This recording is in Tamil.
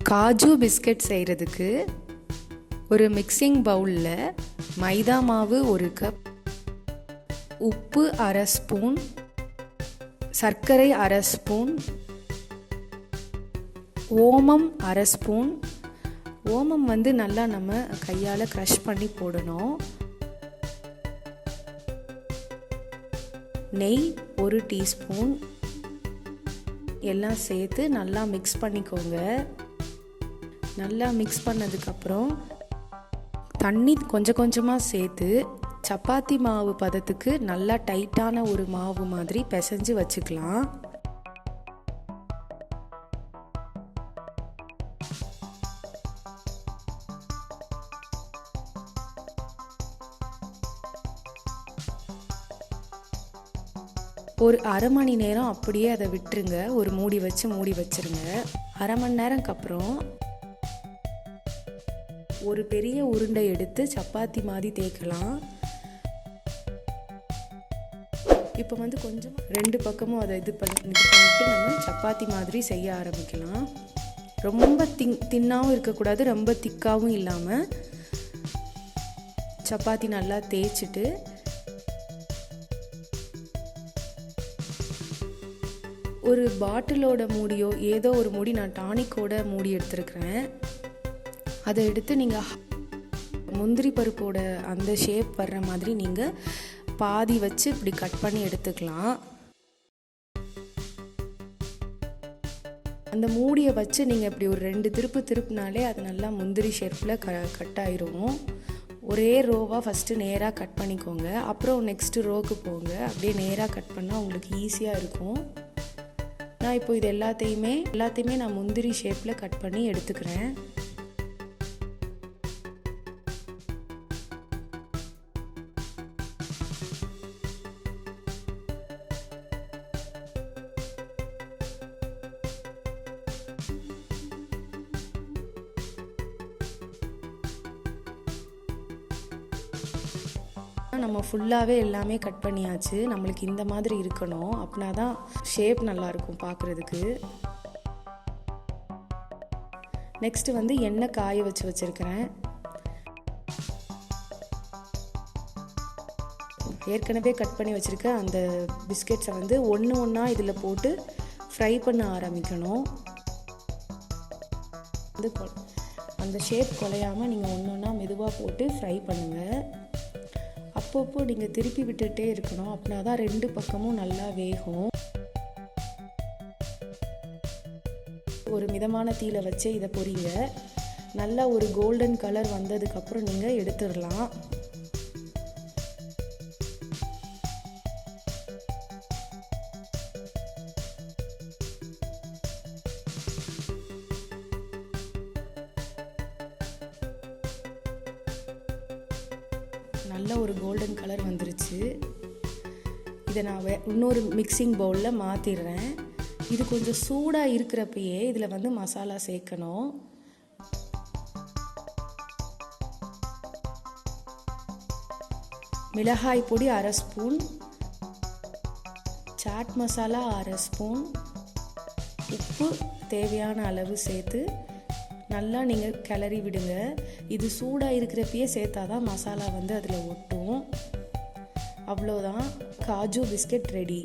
காஜு பிஸ்கட் செய்கிறதுக்கு ஒரு மிக்சிங் பவுலில் மைதா மாவு 1 கப், உப்பு 1/2 ஸ்பூன், சர்க்கரை 1/2 ஸ்பூன், ஓமம் 1/2 ஸ்பூன். ஓமம் நல்லா நம்ம கையால் க்ரஷ் பண்ணி போடணும். நெய் 1 டீஸ்பூன் எல்லாம் சேர்த்து நல்லா மிக்ஸ் பண்ணிக்கோங்க. நல்லா மிக்ஸ் பண்ணதுக்கப்புறம் தண்ணி கொஞ்சம் கொஞ்சமாக சேர்த்து சப்பாத்தி மாவு பதத்துக்கு நல்லா டைட்டான ஒரு மாவு மாதிரி பிசைஞ்சு வச்சுக்கலாம். ஒரு அரை மணி நேரம் அப்படியே அதை விட்டுருங்க. ஒரு மூடி வச்சிருங்க. அரை மணி நேரம்க்கு அப்புறம் ஒரு பெரிய உருண்டை எடுத்து சப்பாத்தி மாதிரி தேய்க்கலாம். இப்போ கொஞ்சம் 2 பக்கமும் அதை இது பண்ணிட்டு நம்ம சப்பாத்தி மாதிரி செய்ய ஆரம்பிக்கலாம். ரொம்ப தின்னாகவும் இருக்கக்கூடாது, ரொம்ப திக்காகவும் இல்லாமல் சப்பாத்தி நல்லா தேய்ச்சிட்டு ஒரு பாட்டிலோட மூடியோ ஏதோ ஒரு மூடி, நான் டானிக்கோட மூடி எடுத்துருக்கிறேன். அதை எடுத்து நீங்கள் முந்திரி பருப்போட அந்த ஷேப் வர்ற மாதிரி நீங்கள் பாதி வச்சு இப்படி கட் பண்ணி எடுத்துக்கலாம். அந்த மூடியை வச்சு நீங்கள் இப்படி ஒரு 2 திருப்புனாலே அது நல்லா முந்திரி ஷேப்பில் கட் ஆயிரும். ஒரே ரோவாக ஃபஸ்ட்டு நேராக கட் பண்ணிக்கோங்க. அப்புறம் நெக்ஸ்ட்டு ரோவுக்கு போங்க. அப்படியே நேராக கட் பண்ணால் உங்களுக்கு ஈஸியாக இருக்கும். நான் இப்போ இது எல்லாத்தையுமே நான் முந்திரி ஷேப்பில் கட் பண்ணி எடுத்துக்கிறேன். நம்ம ஃபுல்லாகவே எல்லாமே கட் பண்ணியாச்சு. நம்மளுக்கு இந்த மாதிரி இருக்கணும். அப்படின்னா தான் ஷேப் நல்லாயிருக்கும் பார்க்குறதுக்கு. நெக்ஸ்ட்டு எண்ணெய் காய வச்சுருக்கிறேன். ஏற்கனவே கட் பண்ணி வச்சுருக்க அந்த பிஸ்கெட்ஸை ஒன்றா இதில் போட்டு ஃப்ரை பண்ண ஆரம்பிக்கணும். அந்த ஷேப் குலையாமல் நீங்கள் ஒன்றா மெதுவாக போட்டு ஃப்ரை பண்ணுங்கள். அப்பப்போ நீங்கள் திருப்பி விட்டுட்டே இருக்கணும். அப்படின்னா தான் 2 பக்கமும் நல்லா வேகும். ஒரு மிதமான தீயில வச்சு இதை பொரிங்க. நல்லா ஒரு கோல்டன் கலர் வந்ததுக்கப்புறம் நீங்கள் எடுத்துடலாம். நல்ல ஒரு கோல்டன் கலர் வந்துருச்சு. இதை நான் இன்னொரு மிக்சிங் பவுலில் மாற்றிடுறேன். இது கொஞ்சம் சூடாக இருக்கிறப்பயே இதில் மசாலா சேர்க்கணும். மிளகாய் பொடி 1/2 ஸ்பூன், சாட் மசாலா 1/2 ஸ்பூன், உப்பு தேவையான அளவு சேர்த்து நல்லா நீங்கள் கிளறி விடுங்க. இது சூடாக இருக்கிறப்பயே சேர்த்தாதான் மசாலா அதில் ஒட்டும். அவ்வளோதான், காஜு பிஸ்கட் ரெடி.